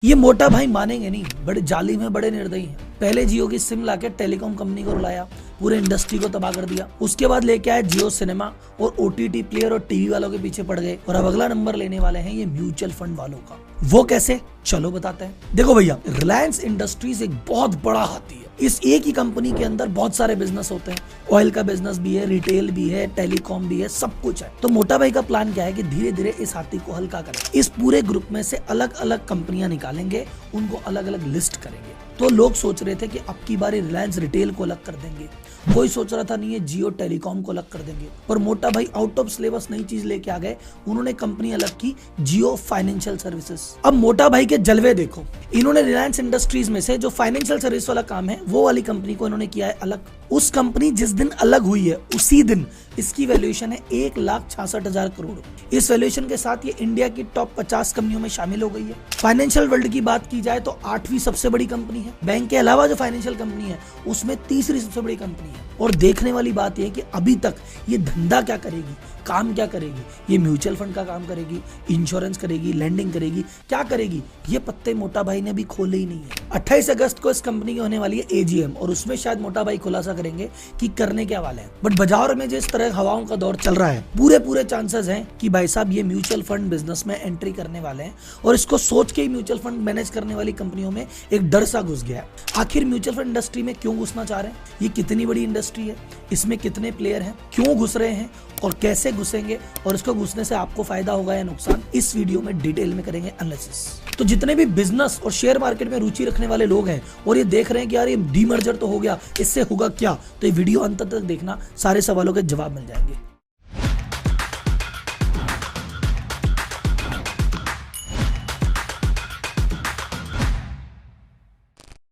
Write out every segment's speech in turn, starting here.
ये मोटा भाई मानेंगे नहीं, बड़े जालिम है, बड़े निर्दयी हैं। पहले जियो की सिम लाके टेलीकॉम कंपनी को रुलाया, पूरे इंडस्ट्री को तबाह कर दिया। उसके बाद लेके आए जियो सिनेमा और ओटीटी प्लेयर और टीवी वालों के पीछे पड़ गए। और अब अगला नंबर लेने वाले हैं ये म्यूचुअल फंड वालों का। वो कैसे, चलो बताते हैं। देखो भैया, रिलायंस इंडस्ट्रीज एक बहुत बड़ा हाथी है। इस एक ही कंपनी के अंदर बहुत सारे बिजनेस होते हैं। ऑयल का बिजनेस भी है, रिटेल भी है, टेलीकॉम भी है, सब कुछ है। तो मोटा भाई का प्लान क्या है कि धीरे धीरे इस हाथी को हल्का करें। इस पूरे ग्रुप में से अलग अलग कंपनियां निकालेंगे, उनको अलग अलग लिस्ट करेंगे। तो लोग सोच रहे थे कि अब की बारी रिलायंस रिटेल को अलग कर देंगे, कोई सोच रहा था नहीं है जियो टेलीकॉम को अलग कर देंगे। पर मोटा भाई आउट ऑफ सिलेबस नई चीज लेके आ गए, उन्होंने कंपनी अलग की, जियो फाइनेंशियल सर्विसेज। अब मोटा भाई के जलवे देखो, इन्होंने रिलायंस इंडस्ट्रीज में से जो फाइनेंशियल सर्विस वाला काम है वो वाली कंपनी को इन्होंने किया है अलग। उस कंपनी जिस दिन अलग हुई है उसी दिन इसकी वैल्यूएशन है 1,66,000 करोड़। इस वैल्यूएशन के साथ ये इंडिया की टॉप 50 कंपनियों में शामिल हो गई है। फाइनेंशियल वर्ल्ड की बात की जाए तो 8वीं सबसे बड़ी कंपनी है। बैंक के अलावा जो फाइनेंशियल कंपनी है उसमें 3री सबसे बड़ी कंपनी है। और देखने वाली बात यह है कि अभी तक ये धंधा क्या करेगी, काम क्या करेगी। ये म्यूचुअल फंड का काम करेगी, इंश्योरेंस करेगी, लैंडिंग करेगी, क्या करेगी, ये पत्ते मोटा भाई ने भी खोले ही नहीं है। 28 अगस्त को इस कंपनी की होने वाली है एजीएम और उसमें शायद मोटा भाई खुलासा करेंगे कि करने क्या वाले हैं। बट बाजार में जिस तरह हवाओं का दौर चल रहा है, पूरे चांसेस हैं कि भाई साहब ये म्यूचुअल फंड बिजनेस में एंट्री करने वाले हैं। और इसको सोच के ही म्यूचुअल फंड मैनेज करने वाली कंपनियों में एक डर सा घुस गया है। आखिर म्यूचुअल फंड इंडस्ट्री में क्यों घुसना चाह रहे हैं, ये कितनी बड़ी इंडस्ट्री है, इसमें कितने प्लेयर हैं, क्यों घुस रहे हैं और कैसे घुसेंगे, और इसको घुसने से आपको फायदा होगा या नुकसान, इस वीडियो में डिटेल में करेंगे एनालिसिस। तो जितने भी बिजनेस और शेयर मार्केट में रुचि रखने वाले लोग हैं और ये देख रहे हैं कि यार ये डीमर्जर तो हो गया, इससे होगा क्या, तो ये वीडियो अंत तक देखना, सारे सवालों के जवाब मिल जाएंगे।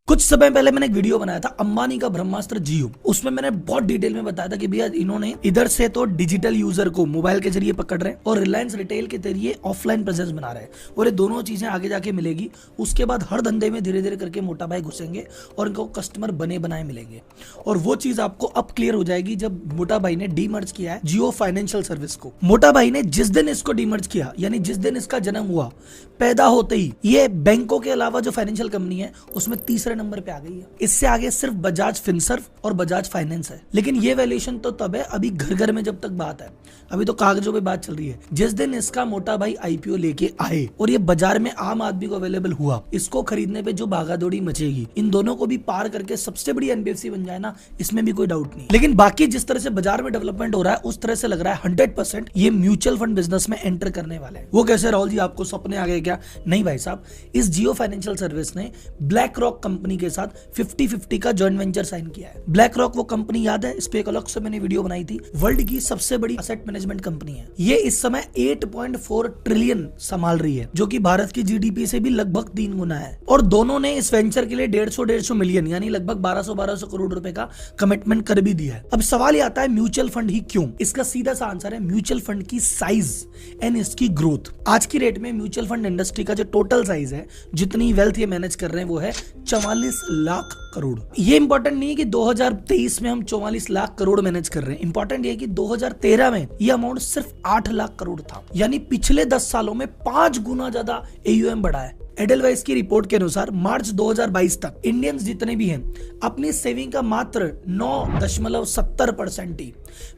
कुछ समय पहले मैंने एक वीडियो बनाया था अंबानी का ब्रह्मास्त्र जियो। उसमें मैंने बहुत डिटेल में बताया था कि भैया इन्होंने इधर से तो डिजिटल यूजर को मोबाइल के जरिए पकड़ रहे हैं और रिलायंस रिटेल के जरिए ऑफलाइन प्रेजेंस बना रहे हैं। और ये दोनों चीजें आगे जाके मिलेगी। उसके बाद हर धंधे में धीरे धीरे करके मोटा भाई घुसेंगे और इनको कस्टमर बने बनाए मिलेंगे। और वो चीज आपको अब क्लियर हो जाएगी जब मोटा भाई ने डीमर्ज किया है जियो फाइनेंशियल सर्विस को। मोटा भाई ने जिस दिन इसको डीमर्ज किया, यानी जिस दिन इसका जन्म हुआ, पैदा होते ही ये बैंकों के अलावा जो फाइनेंशियल कंपनी है उसमें 3रे नंबर पे आ गई है। इससे आगे सिर्फ बजाज फिनसर्व और बजाज फाइनेंस है। लेकिन ये वैल्यूएशन तो तब है अभी घर घर में जब तक बात है, अभी तो कागजों पे बात चल रही है। जिस दिन इसका मोटा भाई आईपीओ लेके आए और ये बाजार में आम आदमी को अवेलेबल हुआ, इसको खरीदने पे जो भागादौड़ी मचेगी, इन दोनों को भी पार करके सबसे बड़ी एनबीएफसी बन जाए ना, इसमें भी कोई डाउट नहीं। लेकिन बाकी जिस तरह से बाजार में डेवलपमेंट हो रहा है उस तरह से लग रहा है 100% ये म्यूचुअल फंड बिजनेस में एंटर करने वाले हैं। वो कैसे राहुल जी, आपको सपने आ गए क्या? नहीं भाई साहब, इस जियो फाइनेंशियल सर्विस ने ब्लैक रॉक कंपनी के साथ 50-50 का जॉइंट वेंचर साइन किया है। ब्लैक रॉक वो कंपनी याद है, इस पे एक अलग से मैंने वीडियो बनाई थी। वर्ल्ड की सबसे बड़ी एसेट मैनेजमेंट कंपनी है। ये इस समय 8.4 ट्रिलियन संभाल रही है, जो कि भारत की जीडीपी से भी लगभग 3 गुना है। और दोनों ने इस वेंचर के लिए 150 मिलियन यानी लगभग 1200 करोड़ रुपए का कमिटमेंट कर भी दिया है। अब सवाल ये आता है म्यूचुअल फंड ही क्यों? इसका सीधा सा आंसर है म्यूचुअल फंड की साइज एंड इसकी ग्रोथ। आज की रेट में म्यूचुअल फंड इंडस्ट्री का जो टोटल साइज है, जितनी वेल्थ ये मैनेज कर रहे हैं, वो है 44 लाख करोड़। ये इंपॉर्टेंट नहीं है कि 2023 में हम 44 लाख करोड़ मैनेज कर रहे हैं। इंपॉर्टेंट ये है कि 2013 में ये अमाउंट सिर्फ 8 लाख करोड़ था। यानी पिछले 10 सालों में 5 गुना ज्यादा एयूएम बढ़ा है। एडलवाइस की रिपोर्ट के अनुसार मार्च 2022 तक इंडियंस जितने भी हैं अपनी सेविंग का मात्र 9.70% ही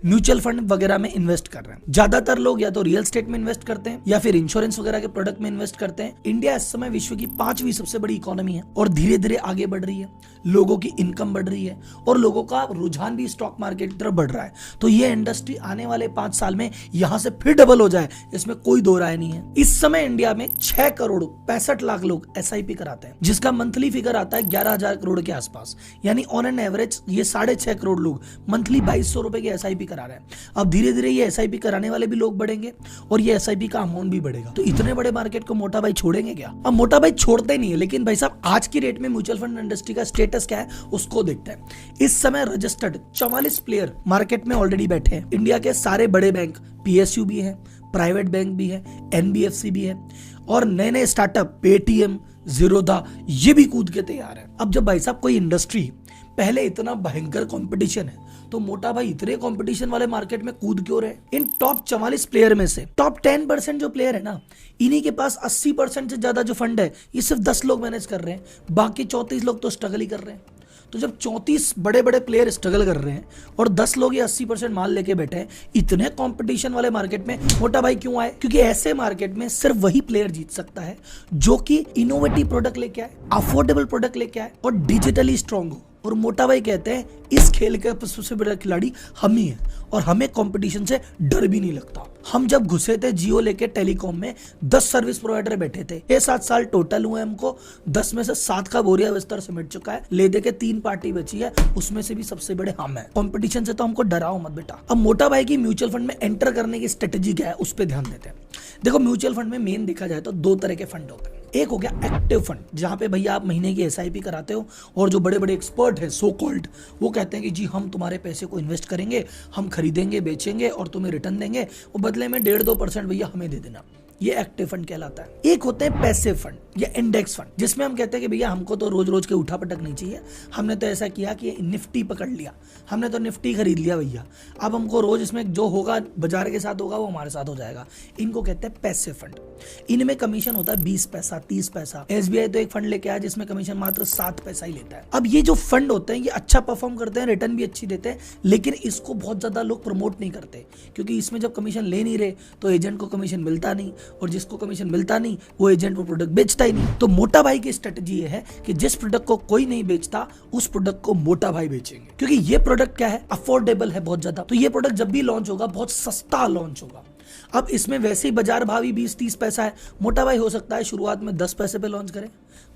म्यूचुअल फंड वगैरह में इन्वेस्ट कर रहे हैं। ज्यादातर लोग या तो रियल एस्टेट में इन्वेस्ट करते हैं या फिर इंश्योरेंस वगैरह के प्रोडक्ट में इन्वेस्ट करते हैं। इंडिया इस समय विश्व की 5वीं सबसे बड़ी इकोनॉमी है और धीरे धीरे आगे बढ़ रही है। लोगों की इनकम बढ़ रही है और लोगों का रुझान भी स्टॉक मार्केट की तरफ बढ़ रहा है। तो ये इंडस्ट्री आने वाले 5 साल में यहां से फिर डबल हो जाए, इसमें कोई दो राय नहीं है। इस समय इंडिया में 6 करोड़ 65 लाख लोग एसआईपी कराते हैं, जिसका मंथली फिगर आता है 11,000 करोड़ के आसपास। यानी ऑन एन एवरेज ये 6.5 करोड़ लोग मंथली 2200 रुपए की एसआईपी करा रहे हैं। अब धीरे धीरे ये एसआईपी कराने वाले भी लोग बढ़ेंगे और ये एसआईपी का अमाउंट भी बढ़ेगा। तो इतने बड़े मार्केट को मोटा भाई छोड़ेंगे क्या? अब मोटा भाई छोड़ते नहीं है, लेकिन भाई साहब आज की रेट में म्यूचुअल फंड इंडस्ट्री का स्टेटस क्या है उसको देखते हैं। इस समय रजिस्टर्ड 44 प्लेयर मार्केट में ऑलरेडी बैठे हैं। इंडिया के सारे बड़े बैंक, पीएसयू भी है, प्राइवेट बैंक भी है, एनबीएफसी भी है और नए नए स्टार्टअप पेटीएम, जीरोधा, ये भी कूद के तैयार है। अब जब भाई साहब कोई इंडस्ट्री पहले इतना भयंकर कंपटीशन है तो मोटा भाई इतने कंपटीशन वाले मार्केट में कूद क्यों रहे? इन टॉप 44 प्लेयर में से टॉप 10% जो प्लेयर है ना, इन्हीं के पास 80% से ज्यादा जो फंड है ये सिर्फ 10 लोग मैनेज कर रहे हैं, बाकी 34 लोग तो स्ट्रगल ही कर रहे हैं। तो जब 34 बड़े बड़े प्लेयर स्ट्रगल कर रहे हैं और 10 लोग ये 80% माल लेके बैठे हैं, इतने कंपटीशन वाले मार्केट में मोटा भाई क्यों आए? क्योंकि ऐसे मार्केट में सिर्फ वही प्लेयर जीत सकता है जो कि इनोवेटिव प्रोडक्ट लेके आए, अफोर्डेबल प्रोडक्ट लेके आए और डिजिटली स्ट्रांग हो। और मोटा भाई कहते हैं इस खेल का सबसे बड़ा खिलाड़ी हम ही है और हमें कंपटीशन से डर भी नहीं लगता। हम जब घुसे थे जियो लेके टेलीकॉम में 10 सर्विस प्रोवाइडर बैठे थे, 6-7 साल टोटल हुए हमको, 10 में से 7 का बोरिया बिस्तर समेट चुका है, ले दे के 3 पार्टी बची है, उसमें से भी सबसे बड़े हम हैं। कंपटीशन से तो हमको डराओ मत बेटा। अब मोटा भाई की म्यूचुअल फंड में एंटर करने की स्ट्रेटेजी क्या है उस पर ध्यान देते हैं। देखो म्यूचुअल फंड में मेन देखा जाए तो 2 तरह के फंड होते हैं। एक हो गया एक्टिव फंड, जहां पे भैया आप महीने की SIP कराते हो और जो बड़े बड़े एक्सपर्ट हैं सो कॉल्ड, वो कहते हैं कि जी हम तुम्हारे पैसे को इन्वेस्ट करेंगे, हम खरीदेंगे बेचेंगे और तुम्हें रिटर्न देंगे, वो बदले में 1.5-2% भैया हमें दे देना। ये एक्टिव फंड कहलाता है। एक होते हैं पैसिव फंड या इंडेक्स फंड, जिसमें हम कहते हैं कि भैया हमको तो रोज रोज के उठा पटक नहीं चाहिए, हमने तो ऐसा किया कि निफ्टी पकड़ लिया, हमने तो निफ्टी खरीद लिया भैया, अब हमको रोज इसमें जो होगा बाजार के साथ होगा वो हमारे साथ हो जाएगा। इनको कहते हैं पैसिव फंड। इनमें कमीशन होता है 20 पैसा 30 पैसा। SBI तो एक फंड लेके आया जिसमें कमीशन मात्र 7 पैसा ही लेता है। अब ये जो फंड होते हैं ये अच्छा परफॉर्म करते हैं, रिटर्न भी अच्छी देते हैं, लेकिन इसको बहुत ज्यादा लोग प्रमोट नहीं करते, क्योंकि इसमें जब कमीशन ले नहीं रहे तो एजेंट को कमीशन मिलता नहीं, और जिसको कमीशन मिलता नहीं वो एजेंट वो प्रोडक्ट बेचता ही नहीं। तो मोटा भाई की स्ट्रेटजी ये है कि जिस प्रोडक्ट को कोई नहीं बेचता उस प्रोडक्ट को मोटा भाई बेचेंगे, क्योंकि ये प्रोडक्ट क्या है, अफोर्डेबल है बहुत ज्यादा। तो ये प्रोडक्ट जब भी लॉन्च होगा बहुत सस्ता लॉन्च होगा। अब इसमें वैसे ही बाजार भाव 20-30 पैसा है, मोटा भाई हो सकता है शुरुआत में 10 पैसे पे लॉन्च करे,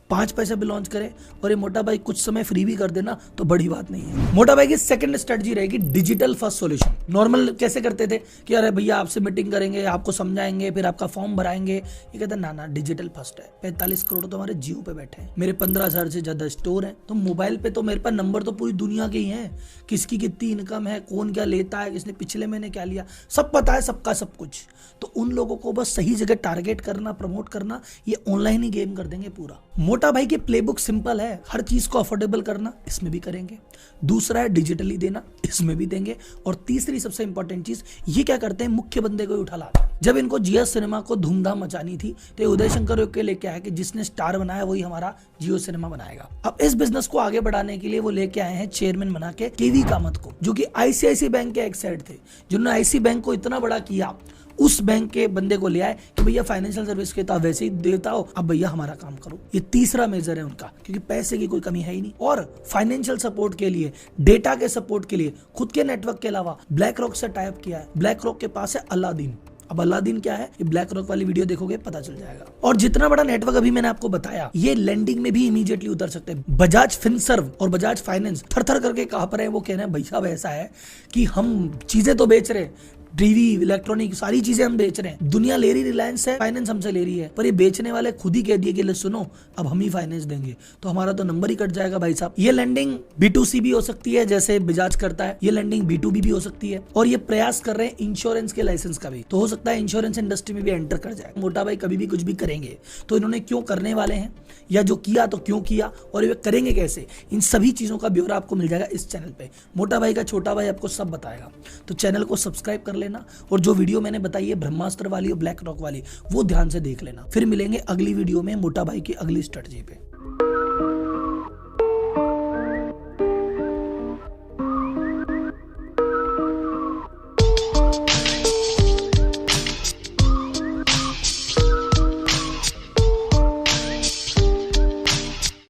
5 पैसे पे लॉन्च करे, और ये मोटा भाई कुछ समय फ्री भी कर देना तो बड़ी बात नहीं है। मोटा भाई की सेकंड स्ट्रेटजी रहेगी डिजिटल फर्स्ट सॉल्यूशन। नॉर्मल कैसे करते थे कि अरे भैया आपसे मीटिंग करेंगे, आपको समझाएंगे, फिर आपका फॉर्म भराएंगे, ये कहते ना डिजिटल फर्स्ट है। 45 करोड़ तो हमारे जियो पे बैठे हैं, मेरे 15,000 से ज्यादा स्टोर है, तो मोबाइल पे तो मेरे पास नंबर तो पूरी दुनिया के ही है, किसकी कितनी इनकम है, कौन क्या लेता है, किसने पिछले महीने क्या लिया, सब पता है सबका सब कुछ। तो उन लोगों को बस सही जगह टारगेट करना, प्रमोट करना, ये ऑनलाइन ही गेम कर देंगे पूरा। मोटा भाई की प्लेबुक सिंपल है, हर चीज को अफोर्डेबल करना, इसमें भी करेंगे। दूसरा है डिजिटली देना, इसमें भी देंगे। और तीसरी सबसे इंपॉर्टेंट चीज, ये क्या करते हैं, मुख्य बंदे को उठा लाते हैं। जब इनको जियो सिनेमा को धूमधाम मचानी थी तो उदय शंकर के लेके आया कि जिसने स्टार बनाया वही हमारा जियो सिनेमा बनाएगा। अब इस बिजनेस को आगे बढ़ाने के लिए वो लेके आए हैं चेयरमैन बना के केवी कामत को, जो कि ICICI बैंक के एक साइड थे, जिन्होंने IC बैंक को इतना बड़ा किया। उस बैंक के बंदे को ले आए कि भैया फाइनेंशियल सर्विस के तो वैसे ही देता हो, अब भैया हमारा काम करो। ये तीसरा मेजर है उनका, क्योंकि पैसे की कोई कमी है ही नहीं। और फाइनेंशियल सपोर्ट के लिए, डेटा के सपोर्ट के लिए खुद के नेटवर्क के अलावा ब्लैक रॉक से टाइप किया है। ब्लैक रॉक के पास है अलादीन। अब अलादीन क्या है, ये ब्लैक रॉक वाली वीडियो देखोगे पता चल जाएगा। और जितना बड़ा नेटवर्क अभी मैंने आपको बताया, ये लेंडिंग में भी इमीडिएटली उतर सकते हैं। बजाज फिनसर्व और बजाज फाइनेंस थर थर करके कहां पर है, वो कह रहे हैं भैया ऐसा है कि हम चीजें तो बेच रहे, टीवी इलेक्ट्रॉनिक सारी चीजें हम बेच रहे हैं, दुनिया ले रही, रिलायंस है, फाइनेंस हमसे ले रही है, पर ये बेचने वाले खुद ही कह दिए कि ले सुनो अब हम ही फाइनेंस देंगे, तो हमारा तो नंबर ही कट जाएगा भाई साहब। ये लैंडिंग B2C भी हो सकती है जैसे बजाज करता है, ये लैंडिंग B2B भी हो सकती है, और ये प्रयास कर रहे हैं इंश्योरेंस के लाइसेंस का भी, तो हो सकता है इंश्योरेंस इंडस्ट्री में भी एंटर कर जाए। मोटा भाई कभी भी कुछ भी करेंगे तो इन्होंने क्यों करने वाले हैं, या जो किया तो क्यों किया, और ये करेंगे कैसे, इन सभी चीजों का ब्यौरा आपको मिल जाएगा इस चैनल पे। मोटा भाई का छोटा भाई आपको सब बताएगा, तो चैनल को सब्सक्राइब कर लेना, और जो वीडियो मैंने बताई है ब्रह्मास्त्र वाली और ब्लैक रॉक वाली, वो ध्यान से देख लेना। फिर मिलेंगे अगली वीडियो में मोटा भाई की अगली स्ट्रेटजी पे।